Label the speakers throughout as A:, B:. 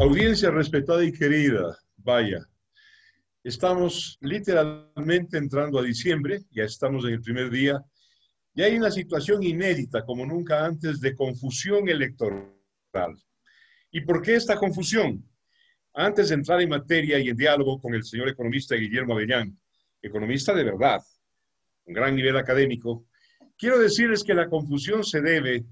A: Audiencia respetada y querida, vaya, estamos literalmente entrando a diciembre, ya estamos en el primer día, y hay una situación inédita como nunca antes de confusión electoral. ¿Y por qué esta confusión? Antes de entrar en materia y en diálogo con el señor economista Guillermo Avellán, economista de verdad, un gran nivel académico, quiero decirles que la confusión se debe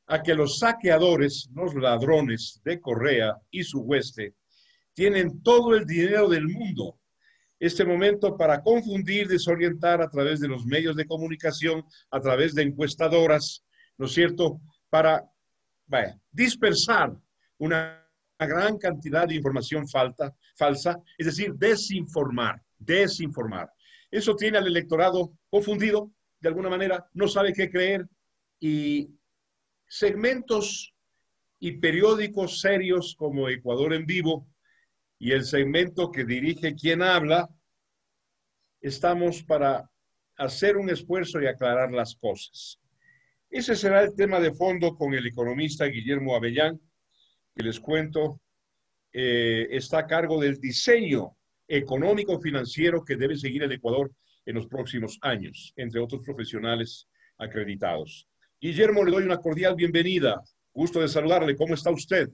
A: a que los saqueadores, los ladrones de Correa y su hueste, tienen todo el dinero del mundo. Este momento para confundir, desorientar a través de los medios de comunicación, a través de encuestadoras, ¿no es cierto? Para dispersar una gran cantidad de información falsa, es decir, desinformar. Eso tiene al electorado confundido, de alguna manera, no sabe qué creer y segmentos y periódicos serios como Ecuador en Vivo y el segmento que dirige Quien Habla, estamos para hacer un esfuerzo y aclarar las cosas. Ese será el tema de fondo con el economista Guillermo Avellán, que les cuento, está a cargo del diseño económico financiero que debe seguir el Ecuador en los próximos años, entre otros profesionales acreditados. Guillermo, le doy una cordial bienvenida. Gusto de saludarle. ¿Cómo está usted?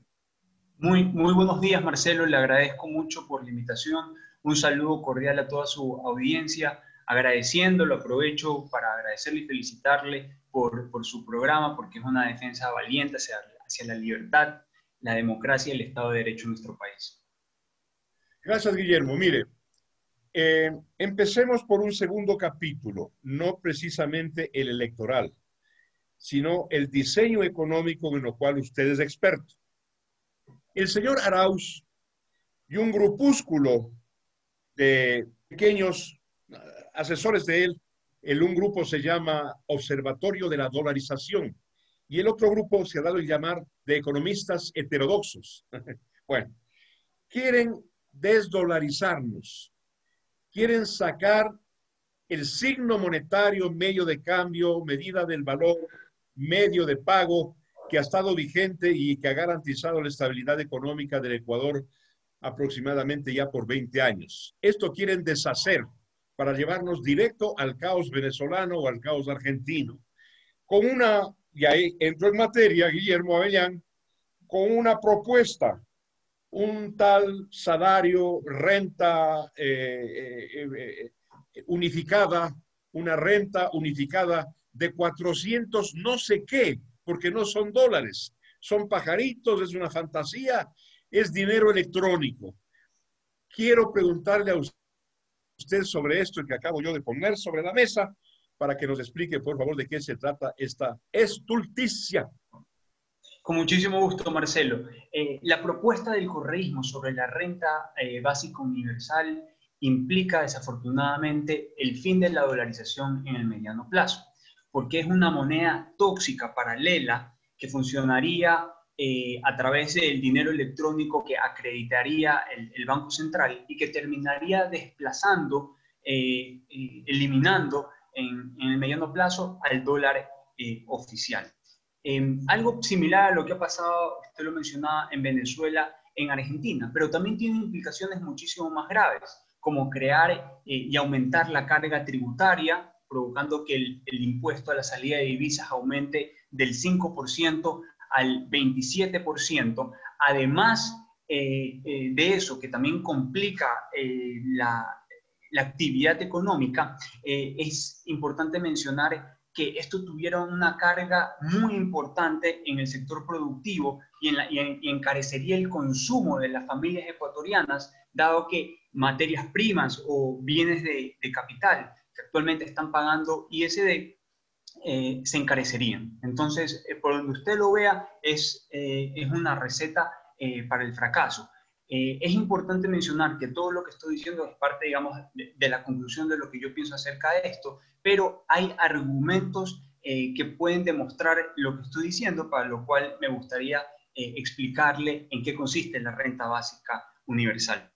B: Muy buenos días, Marcelo. Le agradezco mucho por la invitación. Un saludo cordial a toda su audiencia. Agradeciéndolo, aprovecho para agradecerle y felicitarle por su programa, porque es una defensa valiente hacia la libertad, la democracia y el Estado de Derecho en nuestro país.
A: Gracias, Guillermo. Mire, empecemos por un segundo capítulo, no precisamente el electoral, sino el diseño económico en lo cual usted es experto. El señor Arauz y un grupúsculo de pequeños asesores de él, un grupo se llama Observatorio de la Dolarización y el otro grupo se ha dado el llamar de economistas heterodoxos. Bueno, quieren desdolarizarnos, quieren sacar el signo monetario, medio de cambio, medida del valor, medio de pago, que ha estado vigente y que ha garantizado la estabilidad económica del Ecuador aproximadamente ya por 20 años. Esto quieren deshacer para llevarnos directo al caos venezolano o al caos argentino. Con una, y ahí entro en materia, Guillermo Avellán, con una propuesta, un tal salario, renta unificada, una renta unificada de 400 no sé qué, porque no son dólares, son pajaritos, es una fantasía, es dinero electrónico. Quiero preguntarle a usted sobre esto que acabo yo de poner sobre la mesa para que nos explique, por favor, de qué se trata esta estulticia.
B: Con muchísimo gusto, Marcelo. La propuesta del correísmo sobre la renta básica universal implica desafortunadamente el fin de la dolarización en el mediano plazo, porque es una moneda tóxica paralela que funcionaría a través del dinero electrónico que acreditaría el Banco Central y que terminaría desplazando, eliminando en el mediano plazo al dólar oficial. Algo similar a lo que ha pasado, usted lo mencionaba, en Venezuela, en Argentina, pero también tiene implicaciones muchísimo más graves, como crear y aumentar la carga tributaria, provocando que el impuesto a la salida de divisas aumente del 5% al 27%. Además de eso, que también complica la actividad económica, es importante mencionar que esto tuviera una carga muy importante en el sector productivo y encarecería el consumo de las familias ecuatorianas, dado que materias primas o bienes de capital que actualmente están pagando ISD se encarecerían. Entonces, por donde usted lo vea, es una receta para el fracaso. Es importante mencionar que todo lo que estoy diciendo es parte, digamos, de la conclusión de lo que yo pienso acerca de esto, pero hay argumentos que pueden demostrar lo que estoy diciendo, para lo cual me gustaría explicarle en qué consiste la renta básica universal.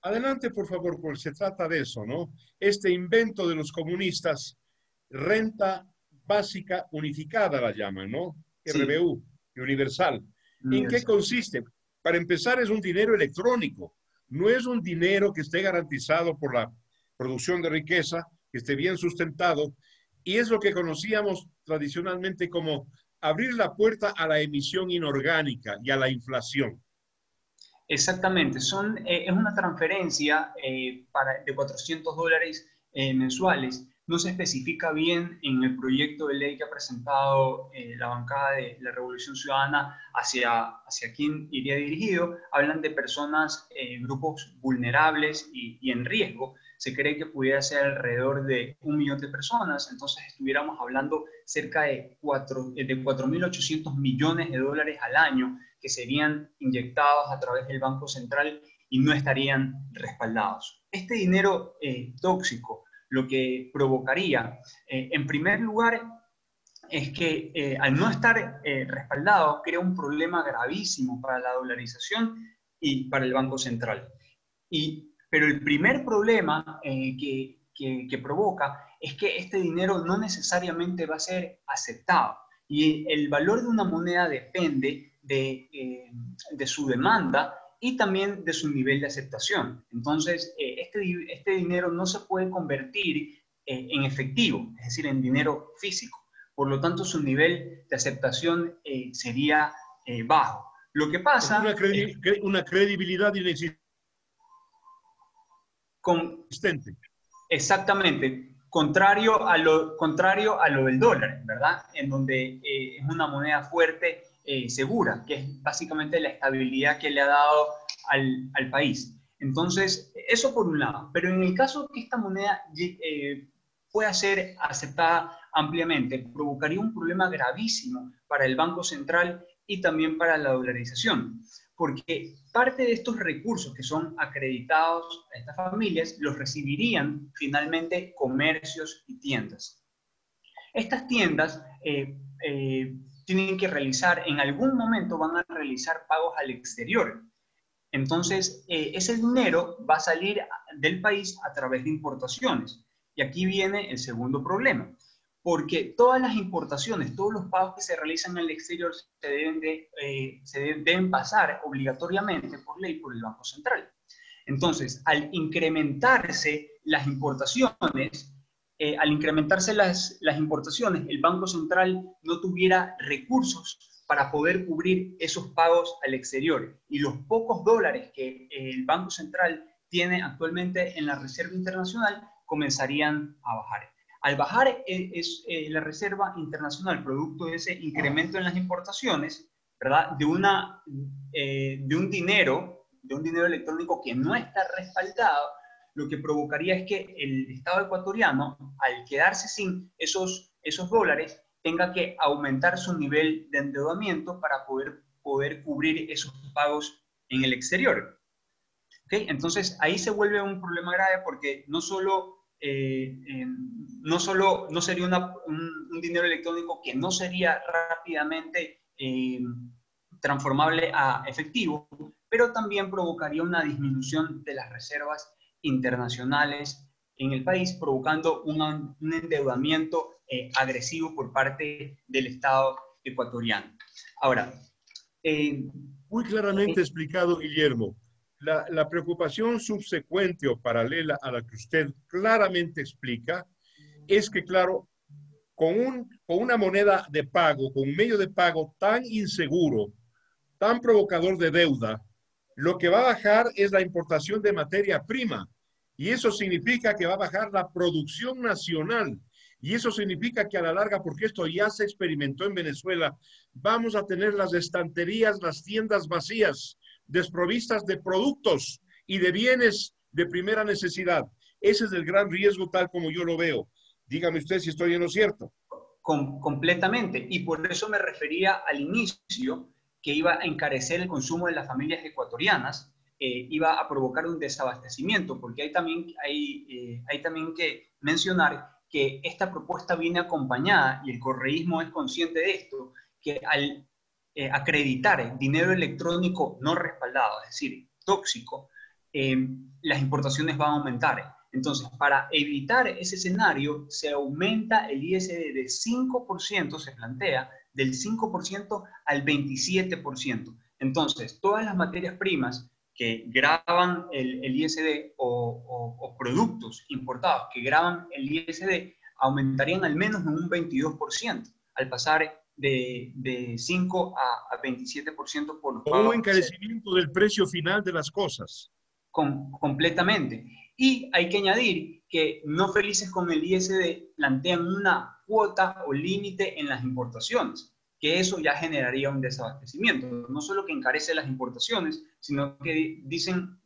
A: Adelante, por favor, porque se trata de eso, ¿no? Este invento de los comunistas, renta básica unificada la llaman, ¿no?
B: Sí.
A: RBU. y universal. ¿En qué
B: Universal.
A: consiste? Para empezar, es un dinero electrónico, no es un dinero que esté garantizado por la producción de riqueza, que esté bien sustentado, y es lo que conocíamos tradicionalmente como abrir la puerta a la emisión inorgánica y a la inflación.
B: Exactamente, es una transferencia de $400 mensuales. No se especifica bien en el proyecto de ley que ha presentado la bancada de la Revolución Ciudadana hacia quién iría dirigido. Hablan de personas, grupos vulnerables y en riesgo. Se cree que pudiera ser alrededor de 1 millón de personas, entonces estuviéramos hablando cerca de 4.800 millones de dólares al año que serían inyectados a través del Banco Central y no estarían respaldados. Este dinero tóxico lo que provocaría, en primer lugar, es que al no estar respaldado crea un problema gravísimo para la dolarización y para el Banco Central. Pero el primer problema que provoca es que este dinero no necesariamente va a ser aceptado y el valor de una moneda depende de su demanda y también de su nivel de aceptación. Entonces, este dinero no se puede convertir en efectivo, es decir, en dinero físico. Por lo tanto, su nivel de aceptación sería bajo. Lo que pasa
A: Una credibilidad inexistente.
B: Exactamente, contrario a lo del dólar, ¿verdad? En donde es una moneda fuerte, segura, que es básicamente la estabilidad que le ha dado al país. Entonces, eso por un lado. Pero en el caso que esta moneda pueda ser aceptada ampliamente, provocaría un problema gravísimo para el Banco Central y también para la dolarización, porque parte de estos recursos que son acreditados a estas familias los recibirían finalmente comercios y tiendas. Estas tiendas tienen que realizar, en algún momento van a realizar pagos al exterior. Entonces, ese dinero va a salir del país a través de importaciones. Y aquí viene el segundo problema, porque todas las importaciones, todos los pagos que se realizan en el exterior deben pasar obligatoriamente por ley por el Banco Central. Entonces, al incrementarse las importaciones, el Banco Central no tuviera recursos para poder cubrir esos pagos al exterior. Y los pocos dólares que el Banco Central tiene actualmente en la Reserva Internacional comenzarían a bajar. Al bajar la Reserva Internacional, producto de ese incremento en las importaciones, ¿verdad? De un dinero electrónico que no está respaldado, lo que provocaría es que el Estado ecuatoriano, al quedarse sin esos dólares, tenga que aumentar su nivel de endeudamiento para poder cubrir esos pagos en el exterior. ¿Okay? Entonces, ahí se vuelve un problema grave porque no sería un dinero electrónico que no sería rápidamente transformable a efectivo, pero también provocaría una disminución de las reservas internacionales en el país, provocando un endeudamiento agresivo por parte del Estado ecuatoriano. Ahora,
A: muy claramente explicado, Guillermo. La preocupación subsecuente o paralela a la que usted claramente explica es que, claro, con una moneda de pago, con un medio de pago tan inseguro, tan provocador de deuda, lo que va a bajar es la importación de materia prima. Y eso significa que va a bajar la producción nacional. Y eso significa que a la larga, porque esto ya se experimentó en Venezuela, vamos a tener las estanterías, las tiendas vacías, desprovistas de productos y de bienes de primera necesidad. Ese es el gran riesgo tal como yo lo veo. Dígame usted si estoy en lo cierto.
B: Completamente. Y por eso me refería al inicio que iba a encarecer el consumo de las familias ecuatorianas, iba a provocar un desabastecimiento, porque hay también que mencionar que esta propuesta viene acompañada, y el correísmo es consciente de esto, que al acreditar dinero electrónico no respaldado, es decir, tóxico, las importaciones van a aumentar. Entonces, para evitar ese escenario, se aumenta el ISD de 5%, se plantea, del 5% al 27%. Entonces, todas las materias primas que graban el ISD o productos importados que graban el ISD aumentarían al menos en un 22% al pasar de 5 a 27% por los
A: O un
B: pagos.
A: encarecimiento del precio final de las cosas.
B: Completamente. Y hay que añadir que no felices con el ISD plantean una cuota o límite en las importaciones, que eso ya generaría un desabastecimiento. No solo que encarece las importaciones, sino que dicen,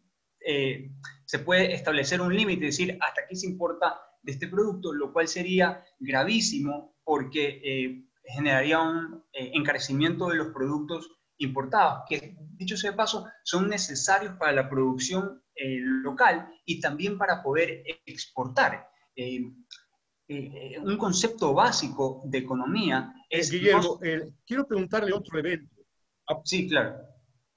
B: se puede establecer un límite, decir, hasta aquí se importa de este producto, lo cual sería gravísimo porque generaría un encarecimiento de los productos importados, que dicho sea de paso, son necesarios para la producción local y también para poder exportar. Un concepto básico de economía es...
A: Guillermo, quiero preguntarle otro evento.
B: Sí, claro.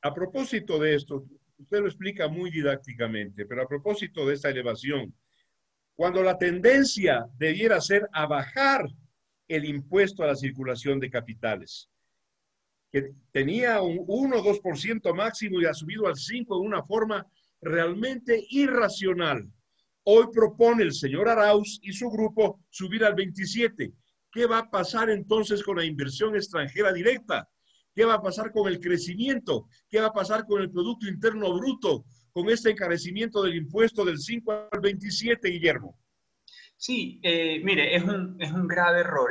A: A propósito de esto, usted lo explica muy didácticamente, pero a propósito de esta elevación, cuando la tendencia debiera ser a bajar el impuesto a la circulación de capitales, que tenía un 1 o 2% máximo y ha subido al 5% de una forma realmente irracional. Hoy propone el señor Arauz y su grupo subir al 27%. ¿Qué va a pasar entonces con la inversión extranjera directa? ¿Qué va a pasar con el crecimiento? ¿Qué va a pasar con el Producto Interno Bruto? Con este encarecimiento del impuesto del 5 al 27, Guillermo.
B: Sí, mire, es un grave error.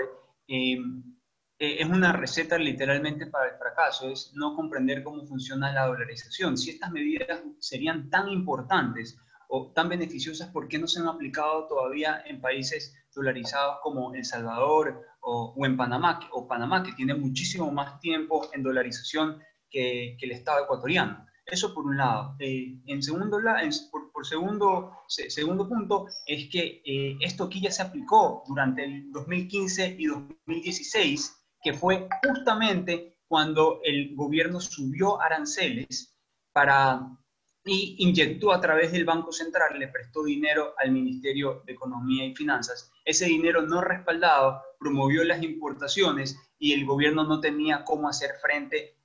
B: Es una receta literalmente para el fracaso, es no comprender cómo funciona la dolarización. Si estas medidas serían tan importantes o tan beneficiosas, ¿por qué no se han aplicado todavía en países dolarizados como El Salvador o en Panamá, que tiene muchísimo más tiempo en dolarización que el Estado ecuatoriano? Eso por un lado. En segundo, segundo punto es que esto aquí ya se aplicó durante el 2015 y 2016, que fue justamente cuando el gobierno subió aranceles y inyectó a través del Banco Central, le prestó dinero al Ministerio de Economía y Finanzas. Ese dinero no respaldado promovió las importaciones y el gobierno no tenía cómo hacer frente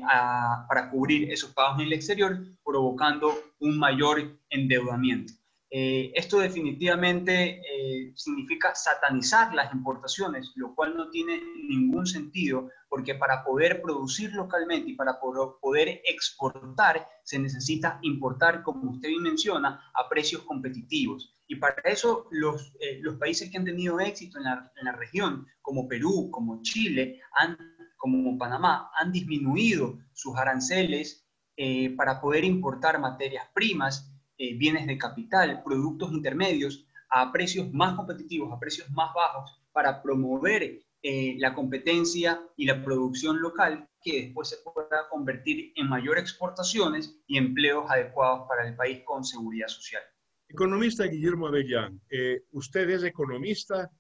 B: para cubrir esos pagos en el exterior, provocando un mayor endeudamiento. Esto definitivamente significa satanizar las importaciones, lo cual no tiene ningún sentido, porque para poder producir localmente y para poder exportar se necesita importar, como usted bien menciona, a precios competitivos. Y para eso los países que han tenido éxito en la región, como Perú, como Chile, como Panamá, han disminuido sus aranceles para poder importar materias primas, bienes de capital, productos intermedios a precios más competitivos, a precios más bajos, para promover la competencia y la producción local, que después se pueda convertir en mayores exportaciones y empleos adecuados para el país con seguridad social.
A: Economista Guillermo Avellán, usted es economista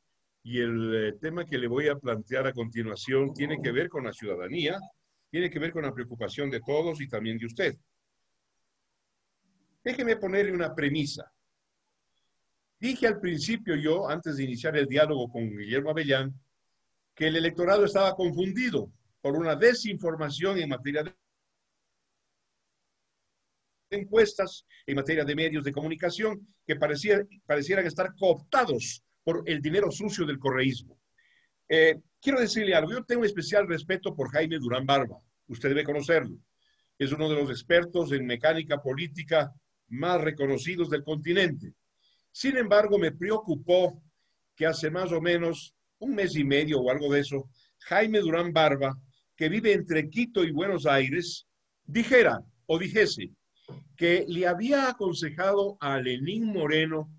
A: y el tema que le voy a plantear a continuación tiene que ver con la ciudadanía, tiene que ver con la preocupación de todos y también de usted. Déjeme ponerle una premisa. Dije al principio yo, antes de iniciar el diálogo con Guillermo Avellán, que el electorado estaba confundido por una desinformación en materia de encuestas, en materia de medios de comunicación, que parecieran estar cooptados por el dinero sucio del correísmo. Quiero decirle algo, yo tengo especial respeto por Jaime Durán Barba, usted debe conocerlo. Es uno de los expertos en mecánica política más reconocidos del continente. Sin embargo, me preocupó que hace más o menos un mes y medio o algo de eso, Jaime Durán Barba, que vive entre Quito y Buenos Aires, dijera o dijese que le había aconsejado a Lenín Moreno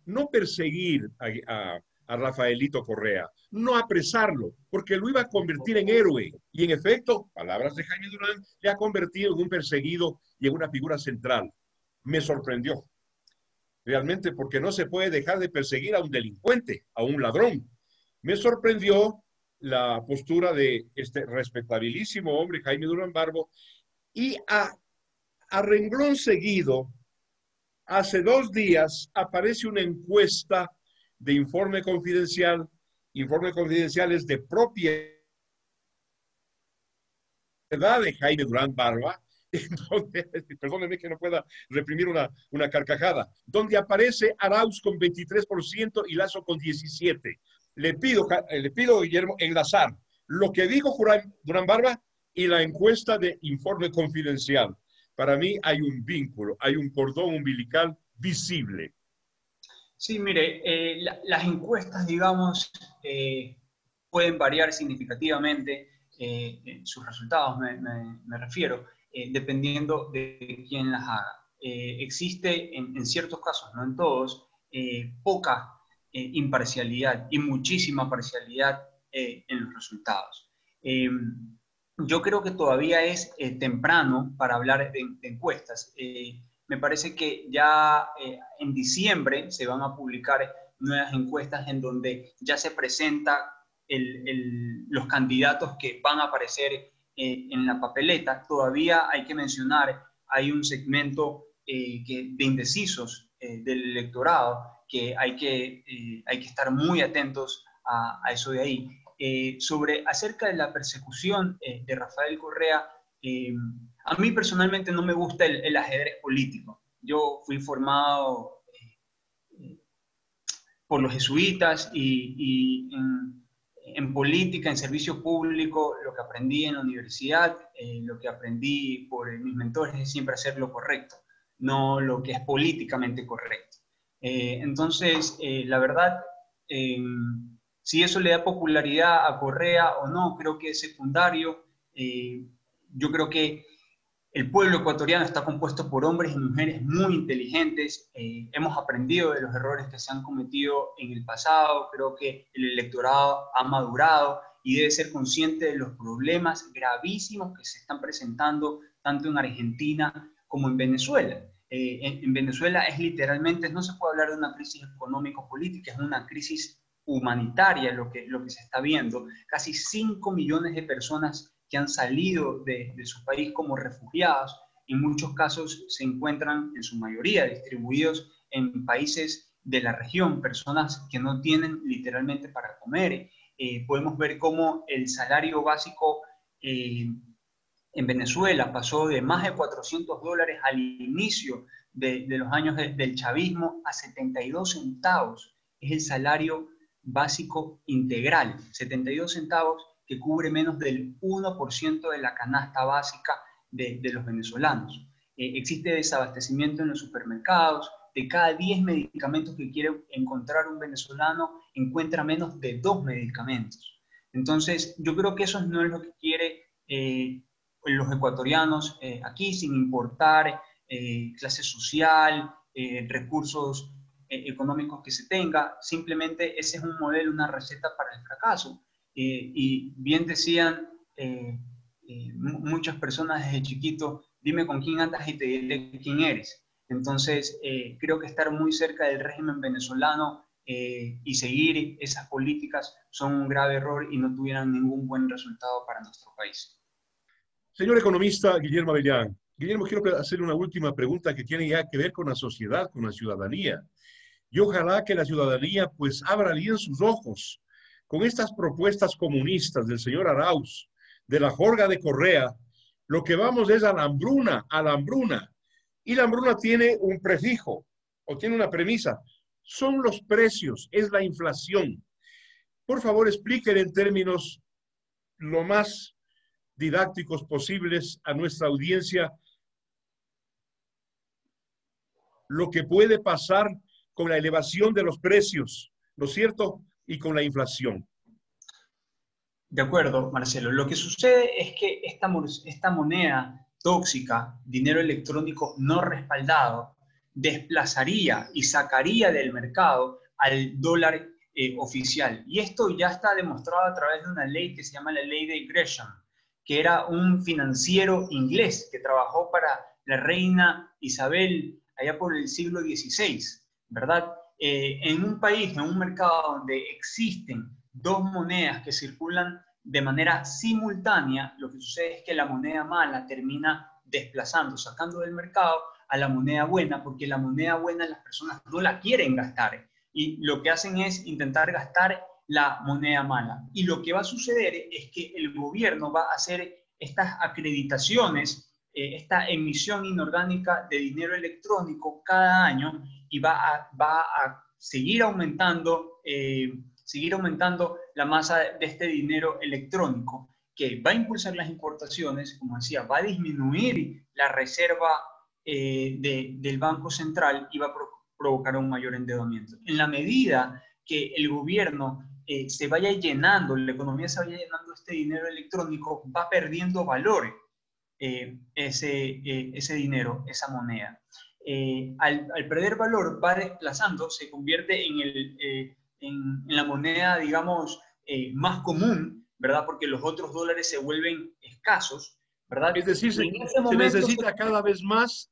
A: no perseguir a Rafaelito Correa, no apresarlo, porque lo iba a convertir en héroe. Y en efecto, palabras de Jaime Durán, le ha convertido en un perseguido y en una figura central. Me sorprendió, realmente, porque no se puede dejar de perseguir a un delincuente, a un ladrón. Me sorprendió la postura de este respetabilísimo hombre, Jaime Durán Barbo, y a renglón seguido Hace 2 días aparece una encuesta de informe confidencial. Informe confidencial es de propiedad de Jaime Durán Barba, donde, perdónenme que no pueda reprimir una carcajada, donde aparece Arauz con 23% y Lazo con 17%. Le pido, Guillermo, enlazar lo que dijo Durán Barba y la encuesta de informe confidencial. Para mí hay un vínculo, hay un cordón umbilical visible.
B: Sí, mire, las encuestas, digamos, pueden variar significativamente sus resultados, me refiero, dependiendo de quién las haga. Existe en ciertos casos, no en todos, poca imparcialidad y muchísima parcialidad en los resultados. Yo creo que todavía es temprano para hablar de encuestas. Me parece que ya en diciembre se van a publicar nuevas encuestas en donde ya se presenta los candidatos que van a aparecer en la papeleta. Todavía hay que mencionar, hay un segmento de indecisos del electorado que hay que estar muy atentos a eso de ahí. Acerca de la persecución de Rafael Correa, a mí personalmente no me gusta el ajedrez político. Yo fui formado por los jesuitas y en política, en servicio público, lo que aprendí en la universidad, lo que aprendí por mis mentores es siempre hacer lo correcto, no lo que es políticamente correcto. Entonces, la verdad, si eso le da popularidad a Correa o no, creo que es secundario. Yo creo que el pueblo ecuatoriano está compuesto por hombres y mujeres muy inteligentes. Hemos aprendido de los errores que se han cometido en el pasado. Creo que el electorado ha madurado y debe ser consciente de los problemas gravísimos que se están presentando tanto en Argentina como en Venezuela. En Venezuela es literalmente, no se puede hablar de una crisis económico-política, es una crisis humanitaria lo que se está viendo. Casi 5 millones de personas que han salido de su país como refugiados, en muchos casos se encuentran en su mayoría distribuidos en países de la región, personas que no tienen literalmente para comer. Podemos ver cómo el salario básico en Venezuela pasó de más de $400 al inicio de los años del chavismo a 72 centavos. Es el salario básico integral, 72 centavos, que cubre menos del 1% de la canasta básica de los venezolanos. Existe desabastecimiento en los supermercados. De cada 10 medicamentos que quiere encontrar un venezolano, encuentra menos de 2 medicamentos. Entonces, yo creo que eso no es lo que quiere los ecuatorianos aquí, sin importar clase social, recursos económicos que se tenga. Simplemente ese es un modelo, una receta para el fracaso. Y bien decían muchas personas desde chiquito, dime con quién andas y te diré quién eres. Entonces, creo que estar muy cerca del régimen venezolano y seguir esas políticas son un grave error y no tuvieran ningún buen resultado para nuestro país.
A: Señor economista Guillermo Avellán, Guillermo, quiero hacerle una última pregunta que tiene ya que ver con la sociedad, con la ciudadanía. Y ojalá que la ciudadanía pues abra bien sus ojos con estas propuestas comunistas del señor Arauz, de la Jorga de Correa. Lo que vamos es a la hambruna, a la hambruna. Y la hambruna tiene un prefijo o tiene una premisa. Son los precios, es la inflación. Por favor, explíquenle en términos lo más didácticos posibles a nuestra audiencia lo que puede pasar con la elevación de los precios, ¿no es cierto? Y con la inflación.
B: De acuerdo, Marcelo. Lo que sucede es que esta moneda tóxica, dinero electrónico no respaldado, desplazaría y sacaría del mercado al dólar oficial. Y esto ya está demostrado a través de una ley que se llama la ley de Gresham, que era un financiero inglés que trabajó para la reina Isabel allá por el siglo XVI, ¿verdad? En un país, en un mercado donde existen dos monedas que circulan de manera simultánea, lo que sucede es que la moneda mala termina desplazando, sacando del mercado a la moneda buena, porque la moneda buena las personas no la quieren gastar y lo que hacen es intentar gastar la moneda mala. Y lo que va a suceder es que el gobierno va a hacer estas acreditaciones, esta emisión inorgánica de dinero electrónico cada año y va a seguir aumentando la masa de este dinero electrónico, que va a impulsar las importaciones, como decía, va a disminuir la reserva del Banco Central y va a provocar un mayor endeudamiento. En la medida que el gobierno se vaya llenando, la economía se vaya llenando este dinero electrónico, va perdiendo valor ese dinero, esa moneda. Al perder valor va desplazando, se convierte en la moneda, digamos, más común, ¿verdad? Porque los otros dólares se vuelven escasos, ¿verdad?
A: Es decir, se necesita cada vez más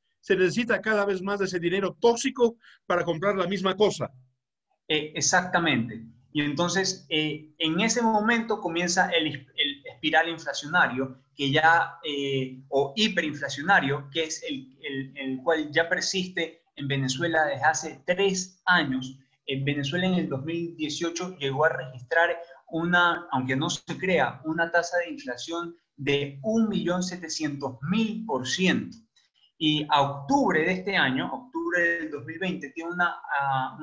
A: de ese dinero tóxico para comprar la misma cosa.
B: Exactamente. Y entonces, en ese momento comienza el espiral inflacionario, que ya, o hiperinflacionario, que es el cual ya persiste en Venezuela desde hace 3 años. En Venezuela en el 2018 llegó a registrar aunque no se crea, una tasa de inflación de 1.700.000%. Y a octubre de este año, octubre del 2020, tiene una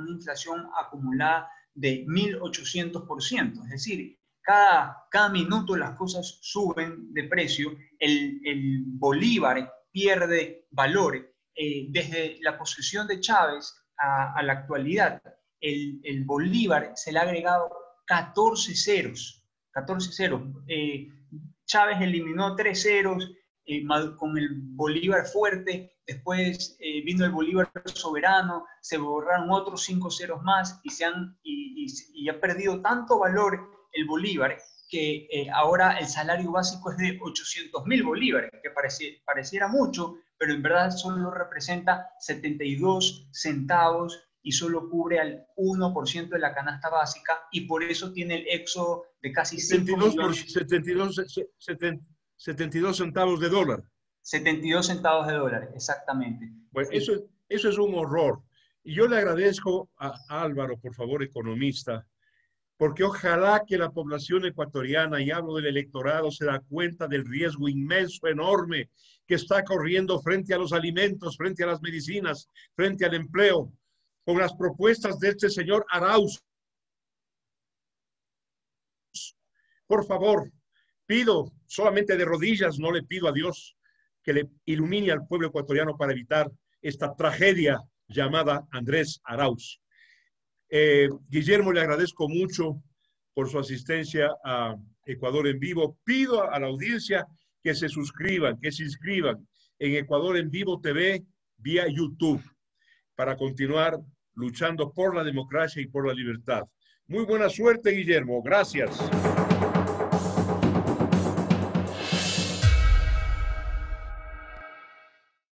B: inflación acumulada de 1.800%. Es decir, cada minuto las cosas suben de precio, el bolívar pierde valor. Desde la posesión de Chávez a la actualidad, el bolívar se le ha agregado 14 ceros. 14 ceros. Chávez eliminó 3 ceros con el bolívar fuerte, después vino el bolívar soberano, se borraron otros 5 ceros más y ha perdido tanto valor el bolívar que ahora el salario básico es de 800.000 bolívares, que pareciera mucho, pero en verdad solo representa 72 centavos y solo cubre al 1% de la canasta básica, y por eso tiene el éxodo de casi 5 millones.
A: 72 centavos de dólar.
B: 72 centavos de dólar, exactamente.
A: Bueno, sí. Eso es un horror. Y yo le agradezco a Álvaro, por favor, economista, porque ojalá que la población ecuatoriana, y hablo del electorado, se da cuenta del riesgo inmenso, enorme, que está corriendo frente a los alimentos, frente a las medicinas, frente al empleo, con las propuestas de este señor Arauz. Por favor, pido solamente de rodillas, no le pido a Dios que le ilumine al pueblo ecuatoriano para evitar esta tragedia llamada Andrés Arauz. Guillermo, le agradezco mucho por su asistencia a Ecuador en Vivo. Pido a la audiencia que se suscriban, que se inscriban en Ecuador en Vivo TV vía YouTube para continuar luchando por la democracia y por la libertad. Muy buena suerte, Guillermo. Gracias.